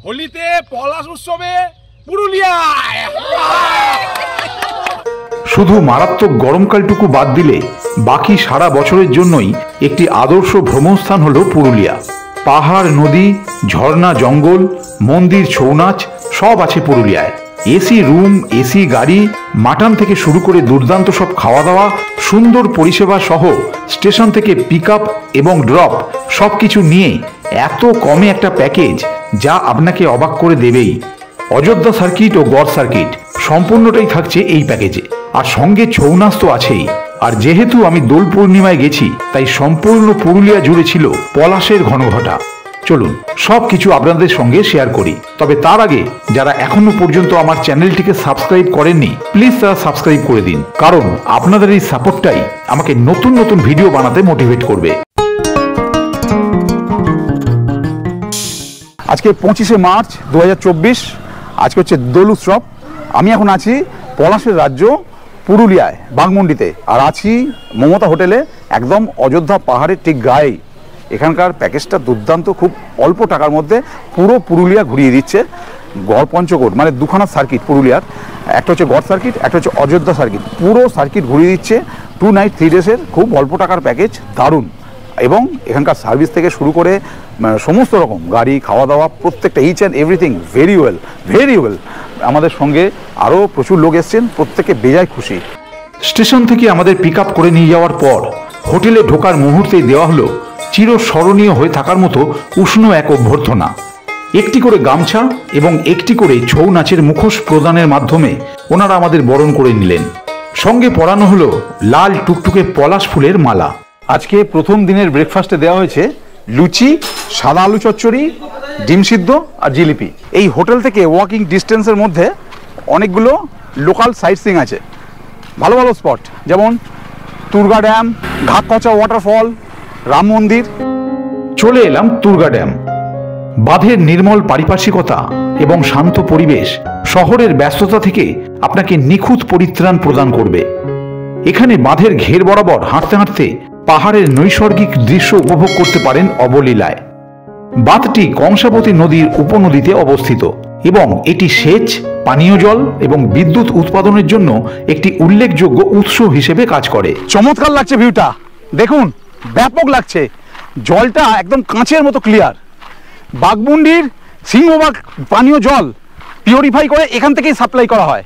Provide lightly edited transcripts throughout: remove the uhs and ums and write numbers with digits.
হোলিতে পলাশ উৎসবে পুরুলিয়ায়। শুধু মারাত্মক গরমকালটুকু বাদ দিলে বাকি সারা বছরের জন্যই একটি আদর্শ ভ্রমণস্থান হলো পুরুলিয়া। পাহাড়, নদী, ঝর্ণা, জঙ্গল, মন্দির, ছৌ নাচ সব আছে পুরুলিয়ায়। এসি রুম, এসি গাড়ি, মাটন থেকে শুরু করে দুর্দান্ত সব খাওয়া দাওয়া, সুন্দর পরিষেবা সহ স্টেশন থেকে পিক আপ এবং ড্রপ সবকিছু নিয়ে এত কমে একটা প্যাকেজ যা আপনাকে অবাক করে দেবেই। অযোধ্যা সার্কিট ও গড় সার্কিট সম্পূর্ণটাই থাকছে এই প্যাকেজে, আর সঙ্গে ছৌ নাচ তো আছেই। আর যেহেতু আমি দোল পূর্ণিমায় গেছি, তাই সম্পূর্ণ পুরুলিয়া জুড়ে ছিল পলাশের ঘনঘটা। চলুন সবকিছু আপনাদের সঙ্গে শেয়ার করি। তবে তার আগে যারা এখনো পর্যন্ত আমার চ্যানেলটিকে সাবস্ক্রাইব করেননি, প্লিজ তারা সাবস্ক্রাইব করে দিন, কারণ আপনাদের এই সাপোর্টটাই আমাকে নতুন নতুন ভিডিও বানাতে মোটিভেট করবে। আজকে 25শে মার্চ 2024, আজকে হচ্ছে দোল উৎসব। আমি এখন আছি পলাশের রাজ্য পুরুলিয়ায়, বাঘমুন্ডিতে, আর আছি মমতা হোটেলে, একদম অযোধ্যা পাহাড়ের ঠিক গায়ে। এখানকার প্যাকেজটা দুর্দান্ত, খুব অল্প টাকার মধ্যে পুরো পুরুলিয়া ঘুরিয়ে দিচ্ছে। গড় পঞ্চকোট মানে দুখানা সার্কিট পুরুলিয়ার, একটা হচ্ছে গড় সার্কিট, একটা হচ্ছে অযোধ্যা সার্কিট, পুরো সার্কিট ঘুরিয়ে দিচ্ছে 2 নাইট 3 ডেজের খুব অল্প টাকার প্যাকেজ, দারুণ। এবং এখানকার সার্ভিস থেকে শুরু করে সমস্ত রকম গাড়ি, খাওয়া দাওয়া, প্রত্যেকটা each and everything very well, very well. আমাদের সঙ্গে আরও প্রচুর লোক এসছেন, প্রত্যেকে বেজায় খুশি। স্টেশন থেকে আমাদের পিক আপ করে নিয়ে যাওয়ার পর হোটেলে ঢোকার মুহূর্তেই দেওয়া হলো চিরস্মরণীয় হয়ে থাকার মতো উষ্ণ এক অভ্যর্থনা। একটি করে গামছা এবং একটি করে ছৌ নাচের মুখোশ প্রদানের মাধ্যমে ওনারা আমাদের বরণ করে নিলেন। সঙ্গে পরানো হলো লাল টুকটুকে পলাশ ফুলের মালা। আজকে প্রথম দিনের ব্রেকফাস্টে দেওয়া হয়েছে লুচি, সাদা আলু চচ্চড়ি, ডিম সিদ্ধ আর জিলিপি। এই হোটেল থেকে ওয়াকিং ডিস্টেন্সের মধ্যে অনেকগুলো লোকাল সাইট সিইং আছে, ভালো ভালো স্পট, যেমন তুর্গা ড্যাম, ঘাটকচা ওয়াটারফল, রাম মন্দির। চলে এলাম তুর্গা ড্যাম। বাঁধের নির্মল পারিপার্শ্বিকতা এবং শান্ত পরিবেশ শহরের ব্যস্ততা থেকে আপনাকে নিখুঁত পরিত্রাণ প্রদান করবে। এখানে বাঁধের ঘের বরাবর হাঁটতে হাঁটতে পাহাড়ের নৈসর্গিক দৃশ্য উপভোগ করতে পারেন অবলীলায়। বাঁধটি কংসাবতী নদীর উপনদীতে অবস্থিত এবং এটি সেচ, পানীয় জল এবং বিদ্যুৎ উৎপাদনের জন্য একটি উল্লেখযোগ্য উৎস হিসেবে কাজ করে। চমৎকার লাগছে ভিউটা, দেখুন, ব্যাপক লাগছে। জলটা একদম কাঁচের মতো ক্লিয়ার। বাঘমুন্ডির সিংহবাগ পানীয় জল পিউরিফাই করে এখান থেকেই সাপ্লাই করা হয়।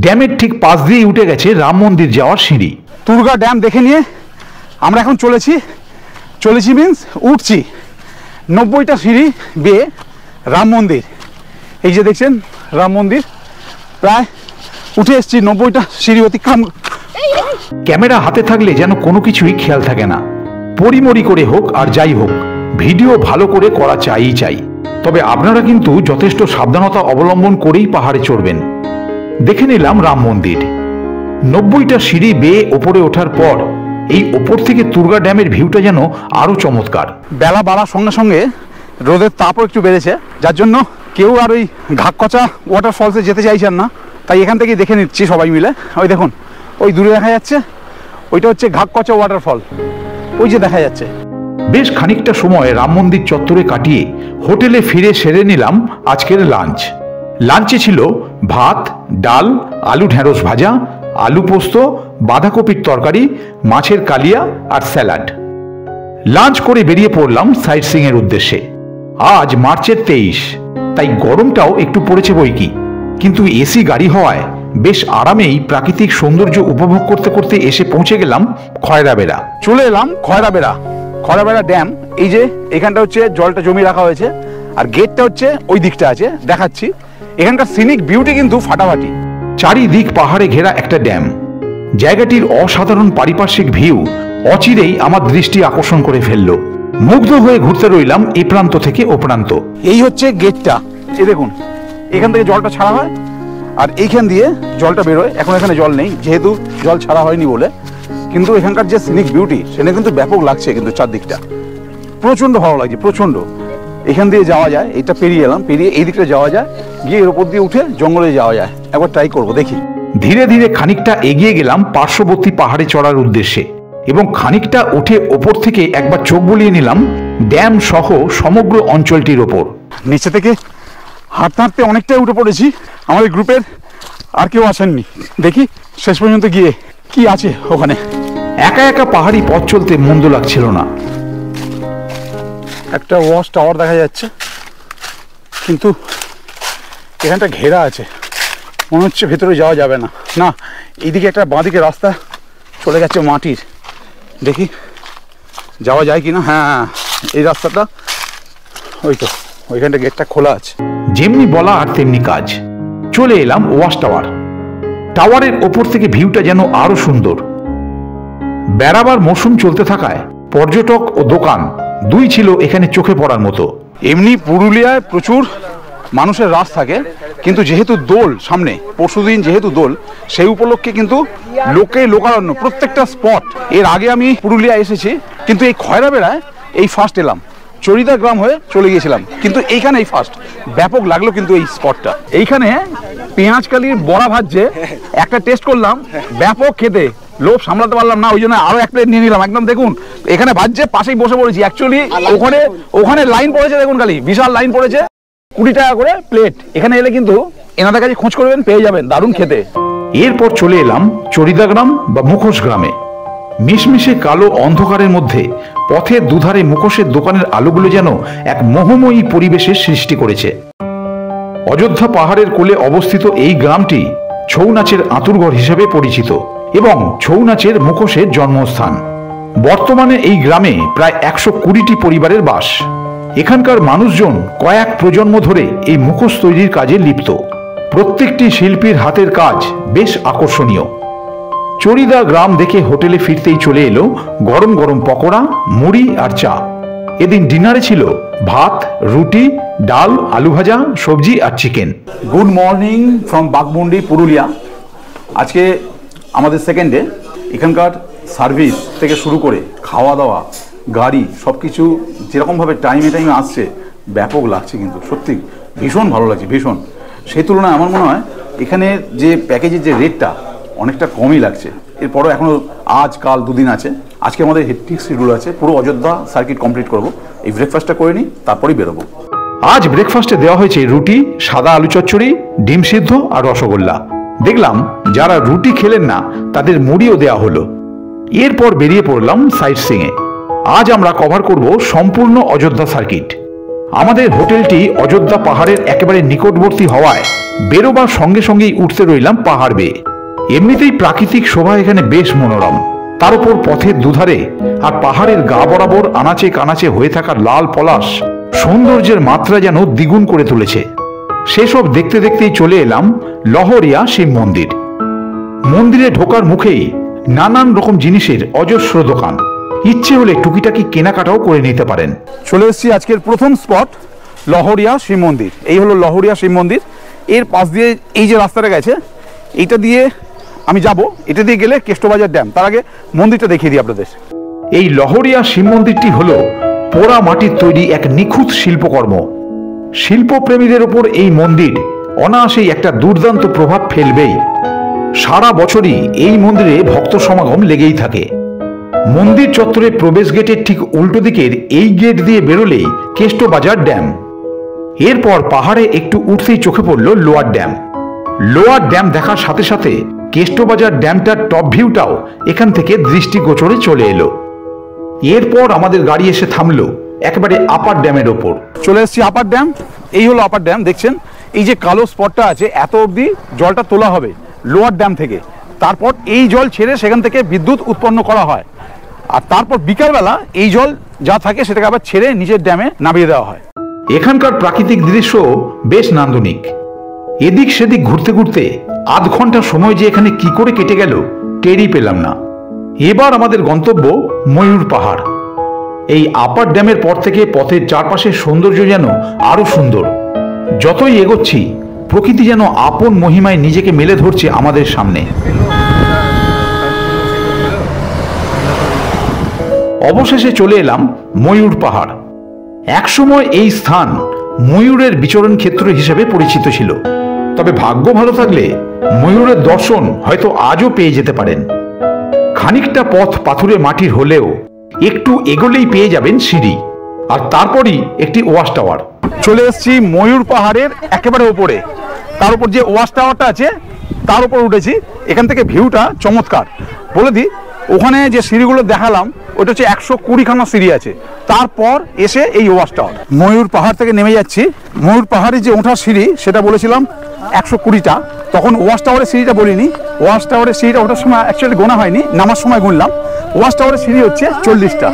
ড্যামের ঠিক পাশ দিয়ে উঠে গেছে রাম মন্দির যাওয়ার সিঁড়ি। তুর্গা ড্যাম দেখে নিয়ে আমরা এখন চলেছি মিন্স উঠছি 90টা সিঁড়ি বেয়ে রাম মন্দির। এই যে দেখছেন রাম মন্দির, প্রায় উঠে এসছি 90টা সিঁড়ি অতিক্রম। ক্যামেরা হাতে থাকলে যেন কোনো কিছুই খেয়াল থাকে না। পরিমরি করে হোক আর যাই হোক, ভিডিও ভালো করে করা চাই। তবে আপনারা কিন্তু যথেষ্ট সাবধানতা অবলম্বন করেই পাহাড়ে চড়বেন। দেখে নিলাম রাম মন্দির। 90টা সিঁড়ি বেয়ে ওপরে ওঠার পর এই ওপর থেকে তুর্গা ড্যামের ভিউটা যেন আরো চমৎকার। বেলা বাড়ার সঙ্গে সঙ্গে রোদের তাপও একটু বেড়েছে, যার জন্য কেউ আর ওই ঘাটকচা ওয়াটারফলসে যেতে চাইছেন না, তাই এখান থেকেই দেখে নিচ্ছি সবাই মিলে। ওই দেখুন, ওই দূরে দেখা যাচ্ছে, ওইটা হচ্ছে ঘাটকচা ওয়াটারফল, ওই যে দেখা যাচ্ছে। বেশ খানিকটা সময় রাম মন্দির চত্বরে কাটিয়ে হোটেলে ফিরে সেরে নিলাম আজকের লাঞ্চ। লাঞ্চে ছিল ভাত, ডাল, আলু ঢেঁড়স ভাজা, আলু পোস্ত, বাঁধাকপির তরকারি, মাছের কালিয়া আর স্যালাড। লাঞ্চ করে বেরিয়ে পড়লাম সাইট সিইং এর উদ্দেশ্যে। আজ মার্চের 23, তাই গরমটাও একটু পড়েছে বইকি, কিন্তু এসি গাড়ি হওয়ায় বেশ আরামেই প্রাকৃতিক সৌন্দর্য উপভোগ করতে করতে এসে পৌঁছে গেলাম খয়রাবেড়া। চলে এলাম খয়রাবেড়া ড্যাম। এই যে এখানটা হচ্ছে জলটা জমিয়ে রাখা হয়েছে, আর গেটটা হচ্ছে ওই দিকটা আছে, দেখাচ্ছি। এখানকার সিনিক বিউটি কিন্তু ফাটাফাটি। চারিদিক পাহাড়ে ঘেরা একটা ড্যাম। জায়গাটির অসাধারণ পারিপার্শ্বিক ভিউ অচিরেই আমার দৃষ্টি আকর্ষণ করে ফেলল। মুগ্ধ হয়ে ঘুরতে রইলাম এ প্রান্ত থেকে ও প্রান্ত। এই হচ্ছে গেটটা, এই দেখুন, এখান থেকে জলটা ছাড়া হয় আর এইখান দিয়ে জলটা বেরোয়। এখন এখানে জল নেই, যেহেতু জল ছাড়া হয়নি বলে, কিন্তু এখানকার যে সিনিক বিউটি সেটা কিন্তু ব্যাপক লাগছে। কিন্তু চারদিকটা প্রচণ্ড ভালো লাগছে, প্রচণ্ড। এখান দিয়ে যাওয়া যায়, এটা পেরিয়ে এলাম, পেরিয়ে এই দিকটা যাওয়া যায়, গিয়ে এর উপর দিয়ে উঠে জঙ্গলে যাওয়া যায়। একবার ট্রাই করবো, দেখি। ধীরে ধীরে খানিকটা এগিয়ে গেলাম পার্শ্ববর্তী পাহাড়ে চড়ার উদ্দেশ্যে, এবং খানিকটা উঠে ওপর থেকে একবার চোখ বুলিয়ে নিলাম ড্যাম সহ সমগ্র অঞ্চলটির ওপর। নিচে থেকে হাঁটতে হাঁটতে অনেকটাই উঠে পড়েছি। আমাদের গ্রুপের আর কেউ আসেননি। দেখি শেষ পর্যন্ত গিয়ে কি আছে ওখানে। একা একা পাহাড়ি পথ চলতে মন্দ লাগছিল না। একটা ওয়াচ টাওয়ার দেখা যাচ্ছে, কিন্তু এখানটা ঘেরা আছে, মনে হচ্ছে ভেতরে যাওয়া যাবে না। না, এইদিকে একটা বাঁদিকে রাস্তা চলে গেছে মাটির, দেখি যাওয়া যায় কি না। হ্যাঁ, এই রাস্তাটা, ওই তো ওইখানটা গেটটা খোলা আছে। যেমনি বলা আর তেমনি কাজ। চলে এলাম ওয়াচ টাওয়ার। টাওয়ারের ওপর থেকে ভিউটা যেন আরো সুন্দর। বেড়াবার মৌসুম চলতে থাকায় পর্যটক ও দোকান দুই ছিল এখানে চোখে পড়ার মতো। এমনি পুরুলিয়ায় প্রচুর মানুষের রাস থাকে, কিন্তু যেহেতু দোল সামনে, পরশুদিন যেহেতু দোল, সেই উপলক্ষে কিন্তু লোকারণ্য প্রত্যেকটা স্পট। এর আগে আমি পুরুলিয়া এসেছি, কিন্তু এই খয়রা বেড়ায় এই ফার্স্ট এলাম। চরিদা গ্রাম হয়ে চলে গিয়েছিলাম, কিন্তু এইখানে এই ফার্স্ট। ব্যাপক লাগলো কিন্তু এই স্পটটা। এইখানে পেঁয়াজ কালির বড়া ভাজছে, একটা টেস্ট করলাম, ব্যাপক খেতে, লোভ সামলাতে পারলাম না, ওই জন্য আরো এক প্লেট নিয়ে নিলাম। একদম দেখুন এখানে ভাজছে, পাশেই বসে পড়েছি। অ্যাকচুয়ালি ওখানে লাইন পড়েছে, দেখুন খালি বিশাল লাইন পড়েছে, 20 টাকা করে প্লেট। এখানে এলে কিন্তু এনাদের কাছে খোঁজ করবেন, পেয়ে যাবেন, দারুণ খেতে। এরপর চলে এলাম চরিদা গ্রাম বা মুখোশ গ্রামে। মিশমিশে কালো অন্ধকারের মধ্যে পথের দুধারে মুখোশের দোকানের আলোগুলো যেন এক মোহময়ী পরিবেশের সৃষ্টি করেছে। অযোধ্যা পাহাড়ের কোলে অবস্থিত এই গ্রামটি ছৌ নাচের আঁতুড়ঘর হিসেবে পরিচিত এবং ছৌ নাচের মুখোশের জন্মস্থান। বর্তমানে এই গ্রামে প্রায় 120টি পরিবারের বাস। এখানকার মানুষজন কয়েক প্রজন্ম ধরে এই মুখোশ তৈরির কাজে লিপ্ত। প্রত্যেকটি শিল্পীর হাতের কাজ বেশ আকর্ষণীয়। চরিদা গ্রাম দেখে হোটেলে ফিরতেই চলে এলো গরম গরম পকোড়া, মুড়ি আর চা। এদিন ডিনারে ছিল ভাত, রুটি, ডাল, আলু ভাজা, সবজি আর chicken. Good morning from Baghmundi, Purulia. আজকে আমাদের সেকেন্ড ডে। এখানকার সার্ভিস থেকে শুরু করে খাওয়া দাওয়া, গাড়ি, সব কিছু যেরকমভাবে টাইমে আসছে, ব্যাপক লাগছে। কিন্তু সত্যি ভীষণ ভালো লাগছে, ভীষণ। সেই তুলনায় আমার মনে হয় এখানে যে প্যাকেজের যে রেটটা অনেকটা কমই লাগছে। এরপরও এখনও আজ কাল দুদিন আছে। আজকে আমাদের হেক্টিক শিডিউল আছে, পুরো অযোধ্যা সার্কিট কমপ্লিট করব। এই ব্রেকফাস্টটা করে নিই, তারপরেই বেরোবো। আজ ব্রেকফাস্টে দেওয়া হয়েছে রুটি, সাদা আলু চচ্চড়ি, ডিম সিদ্ধ আর রসগোল্লা। দেখলাম যারা রুটি খেলেন না তাদের মুড়িও দেওয়া হলো। এরপর বেরিয়ে পড়লাম সাইট সিংয়ে। আজ আমরা কভার করব সম্পূর্ণ অযোধ্যা সার্কিট। আমাদের হোটেলটি অযোধ্যা পাহাড়ের একেবারে নিকটবর্তী হওয়ায় বেরোবার সঙ্গে সঙ্গেই উঠতে রইলাম পাহাড় বেয়ে। এমনিতেই প্রাকৃতিক শোভা এখানে বেশ মনোরম। তার উপর পথের দুধারে আর পাহাড়ের গা বরাবর আনাচে কানাচে হয়ে থাকা লাল পলাশ সৌন্দর্যের মাত্রা যেন দ্বিগুণ করে তুলেছে। সেসব দেখতে দেখতেই চলে এলাম লহরিয়া শিব মন্দির। মন্দিরে ঢোকার মুখেই নানান রকম জিনিসের অজস্র দোকান। ইচ্ছে হলে টুকিটাকি কেনাকাটাও করে নিতে পারেন। চলে এসেছি আজকের প্রথম স্পট, লহরিয়া শিব মন্দির। এই হলো লহরিয়া শিব মন্দির। এর পাশ দিয়ে এই যে রাস্তাটা গেছে, এইটা দিয়ে আমি যাব। এটা দিয়ে গেলে কেষ্টবাজার ড্যাম। তার আগে মন্দিরটা দেখিয়ে দিই আপনাদের। এই লহরিয়া শিব মন্দিরটি হল পোড়া মাটির তৈরি এক নিখুঁত শিল্পকর্ম। শিল্পপ্রেমীদের ওপর এই মন্দির অনায়াসেই একটা দুর্দান্ত প্রভাব ফেলবেই। সারা বছরই এই মন্দিরে ভক্ত সমাগম লেগেই থাকে। মন্দির চত্বরে প্রবেশ গেটের ঠিক উল্টো দিকের এই গেট দিয়ে বেরোলেই কেষ্টবাজার ড্যাম। এরপর পাহাড়ে একটু উঠতেই চোখে পড়ল লোয়ার ড্যাম। লোয়ার ড্যাম দেখার সাথে সাথে কেষ্টবাজার ড্যামটার টপ ভিউটাও এখান থেকে দৃষ্টিগোচরে চলে এলো। এরপর আমাদের গাড়ি এসে থামলো একেবারে আপার ড্যামের ওপর। চলে এসেছি আপার ড্যাম। এই হলো আপার ড্যাম। দেখছেন এই যে কালো স্পটটা আছে, এত অবধি জলটা তোলা হবে লোয়ার ড্যাম থেকে। তারপর এই জল ছেড়ে সেখান থেকে বিদ্যুৎ উৎপন্ন করা হয়, আর তারপর বিকালবেলা এই জল যা থাকে সেটাকে আবার ছেড়ে নিচের ড্যামে নামিয়ে দেওয়া হয়। এখানকার প্রাকৃতিক দৃশ্য বেশ নান্দনিক। এদিক সেদিক ঘুরতে ঘুরতে আধ ঘন্টা সময় যে এখানে কি করে কেটে গেল টেরই পেলাম না। এবার আমাদের গন্তব্য ময়ূর পাহাড়। এই আপার ড্যামের পর থেকে পথের চারপাশের সৌন্দর্য যেন আরো সুন্দর। যতই এগোচ্ছি প্রকৃতি যেন আপন মহিমায় নিজেকে মেলে ধরছে আমাদের সামনে। অবশেষে চলে এলাম ময়ূর পাহাড়। একসময় এই স্থান ময়ূরের বিচরণ ক্ষেত্র হিসেবে পরিচিত ছিল, তবে ভাগ্য ভালো থাকলে ময়ূরের দর্শন হয়তো আজও পেয়ে যেতে পারেন। খানিকটা পথ পাথুরে মাটির হলেও একটু এগোলেই পেয়ে যাবেন সিঁড়ি, আর তারপরই একটি ওয়াচ টাওয়ার। চলে এসেছি ময়ূর পাহাড়ের একেবারে ওপরে, তার উপর যে ওয়াচ টাওয়ারটা আছে তার উপর উঠেছি। এখান থেকে ভিউটা চমৎকার। বলে দিই, ওখানে যে সিঁড়িগুলো দেখালাম ওটা হচ্ছে 120খানা সিঁড়ি আছে, তারপর এসে এই ওয়াচ টাওয়ার। ময়ূর পাহাড় থেকে নেমে যাচ্ছি। ময়ূর পাহাড়ে যে ওঠার সিঁড়ি সেটা বলেছিলাম 120টা, তখন ওয়াচ টাওয়ারের সিঁড়িটা বলিনি। ওয়াচ টাওয়ারের সিঁড়িটা ওঠার সময় অ্যাকচুয়ালি গোনা হয়নি, নামার সময় গুনলাম। ওয়াচ টাওয়ারের সিঁড়ি হচ্ছে 40টা।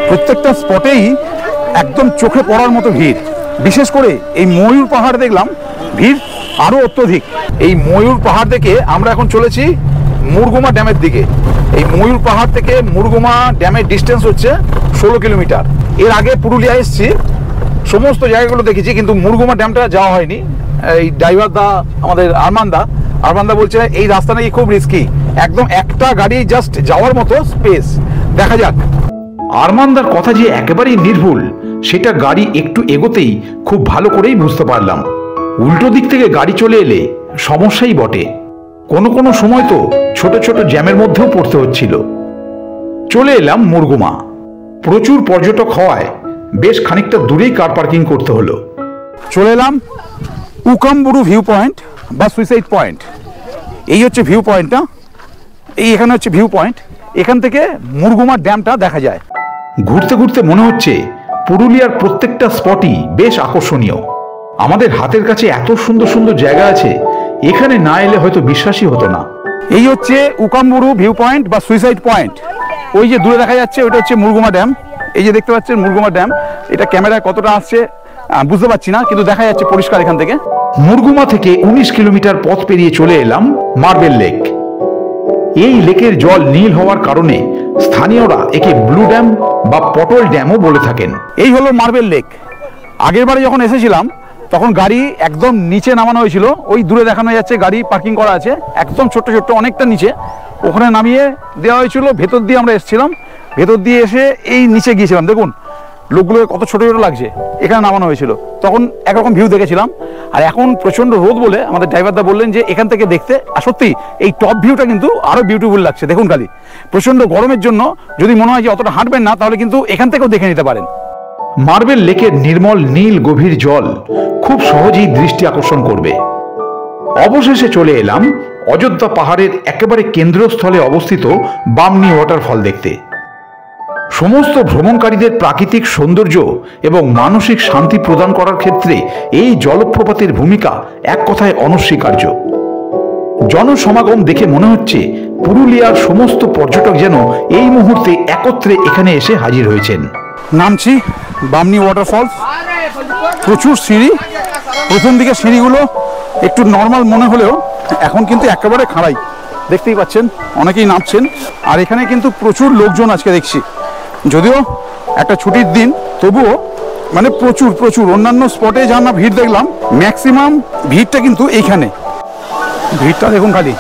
প্রত্যেকটা স্পটেই একদম চোখে পড়ার মতো ভিড়। বিশেষ করে এই ময়ূর পাহাড় দেখলাম ভিড় আরো অত্যধিক। এই ময়ূর পাহাড় থেকে আমরা এখন চলেছি মুরগুমা ড্যামের দিকে। এই ময়ূর পাহাড় থেকে মুরগুমা ড্যামের ডিস্টেন্স হচ্ছে 16 কিলোমিটার। এর আগে পুরুলিয়া এসেছি, সমস্ত জায়গাগুলো দেখেছি, কিন্তু মুরগুমা ড্যামটা যাওয়া হয়নি। এই ড্রাইভার দা আমাদের আরমানদা বলছে এই রাস্তা নাকি খুব রিস্কি, একদম একটা গাড়ি জাস্ট যাওয়ার মতো স্পেস। দেখা যাক। আরমানদার কথা যে একেবারেই নির্ভুল সেটা গাড়ি একটু এগোতেই খুব ভালো করেই বুঝতে পারলাম। উল্টো দিক থেকে গাড়ি চলে এলে সমস্যাই বটে। কোনো কোনো সময় তো ছোট ছোট জ্যামের মধ্যেও পড়তে হচ্ছিল। চলে এলাম মুরগুমা। প্রচুর পর্যটক হওয়ায় বেশ খানিকটা দূরেই কার পার্কিং করতে হলো। চলে এলাম উকামবুরু ভিউ পয়েন্ট বা সুইসাইড পয়েন্ট। এই হচ্ছে ভিউ পয়েন্টটা। এখানে হচ্ছে ভিউ পয়েন্ট, এখান থেকে মুরগুমা ড্যামটা দেখা যায়। ঘুরতে ঘুরতে মনে হচ্ছে পুরুলিয়ার প্রত্যেকটা স্পটই বেশ আকর্ষণীয়। আমাদের হাতের কাছে এত সুন্দর সুন্দর জায়গা আছে, এখানে না এলে হয়তো বিশ্বাসই হতো না। এই হচ্ছে উকামবুরু ভিউ পয়েন্ট বা সুইসাইড পয়েন্ট। ওই যে দূরে দেখা যাচ্ছে ওটা হচ্ছে মুরগুমা ড্যাম। এই যে দেখতে পাচ্ছেন মুরগুমা ড্যাম, এটা ক্যামেরায় কতটা আসছে বুঝতে পারছি না, কিন্তু দেখা যাচ্ছে পরিষ্কার এখান থেকে। মুরগুমা থেকে 19 কিলোমিটার পথ পেরিয়ে চলে এলাম মার্বেল লেক। এই লেকের জল নীল হওয়ার কারণে স্থানীয়রা একে ব্লু ড্যাম বা পটল ড্যামও বলে থাকেন। এই হলো মার্বেল লেক। আগের বারে যখন এসেছিলাম তখন গাড়ি একদম নিচে নামানো হয়েছিল। ওই দূরে দেখানো যাচ্ছে গাড়ি পার্কিং করা আছে, একদম ছোট্ট ছোট্ট অনেকটা নিচে। ওখানে নামিয়ে দেওয়া হয়েছিল, ভেতর দিয়ে আমরা এসেছিলাম। ভেতর দিয়ে এসে এই নিচে গিয়েছিলাম। দেখুন লোকগুলো কত ছোট ছোট লাগছে। এখানে নামানো হয়েছিল, তখন একরকম ভিউ দেখেছিলাম। আর এখন প্রচন্ড রোদ বলে আমাদের ড্রাইভারদা বললেন যে এখান থেকে দেখতে, আর সত্যি এই টপ ভিউটা কিন্তু আরো বিউটিফুল লাগছে। দেখুন খালি, প্রচন্ড গরমের জন্য যদি মনে হয় যে অতটা হাঁটবেন না, তাহলে কিন্তু এখান থেকেও দেখে নিতে পারেন। মার্বেল লেকের নির্মল নীল গভীর জল খুব সহজেই দৃষ্টি আকর্ষণ করবে। অবশেষে চলে এলাম অযোধ্যা পাহাড়ের একেবারে কেন্দ্রস্থলে অবস্থিত বামনি ওয়াটারফল দেখতে। সমস্ত ভ্রমণকারীদের প্রাকৃতিক সৌন্দর্য এবং মানসিক শান্তি প্রদান করার ক্ষেত্রে এই জলপ্রপাতের ভূমিকা এক কথায় অনস্বীকার্য। জনসমাগম দেখে মনে হচ্ছে পুরুলিয়ার সমস্ত পর্যটক যেন এই মুহূর্তে একত্রে এখানে এসে হাজির হয়েছেন। নামছি বামনি ওয়াটারফল। প্রচুর সিঁড়ি। প্রথম দিকে সিঁড়িগুলো একটু নর্মাল মনে হলেও এখন কিন্তু একেবারে খাড়াই। দেখতেই পাচ্ছেন অনেকেই নামছেন। আর এখানে কিন্তু প্রচুর লোকজন আজকে দেখছি, যদিও একটা ছুটির দিন, তবুও মানে প্রচুর প্রচুর। অন্যান্য স্পটে যা আমরা ভিড় দেখলাম, ম্যাক্সিমাম ভিড়টা কিন্তু এইখানে। ভিড়টা দেখুন খালি,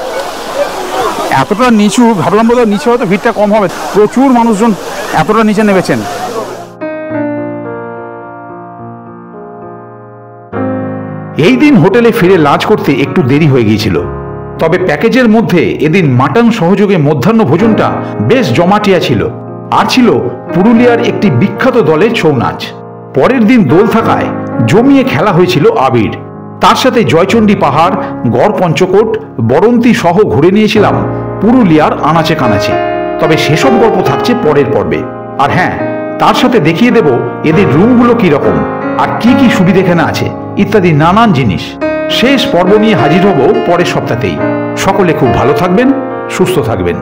এতটা নিচু। ভাবলাম বোধহয় নিচে হয়তো ভিড়টা কম হবে। প্রচুর মানুষজন এতটা নিচে নেমেছেন। এই দিন হোটেলে ফিরে লাঞ্চ করতে একটু দেরি হয়ে গিয়েছিল, তবে প্যাকেজের মধ্যে এদিন মাটন সহযোগে মধ্যাহ্ন ভোজনটা বেশ জমাটিয়া ছিল। আর ছিল পুরুলিয়ার একটি বিখ্যাত দলের ছৌ নাচ। পরের দিন দোল থাকায় জমিয়ে খেলা হয়েছিল আবির। তার সাথে জয়চণ্ডী পাহাড়, গড় পঞ্চকোট, বরন্তী সহ ঘুরে নিয়েছিলাম পুরুলিয়ার আনাচে কানাচে। তবে সেসব গল্প থাকছে পরের পর্বে। আর হ্যাঁ, তার সাথে দেখিয়ে দেব এদের রুমগুলো কি রকম আর কি কি সুবিধা এখানে আছে ইত্যাদি নানান জিনিস। শেষ পর্ব নিয়ে হাজির হব পরের সপ্তাহতেই। সকলে খুব ভালো থাকবেন, সুস্থ থাকবেন।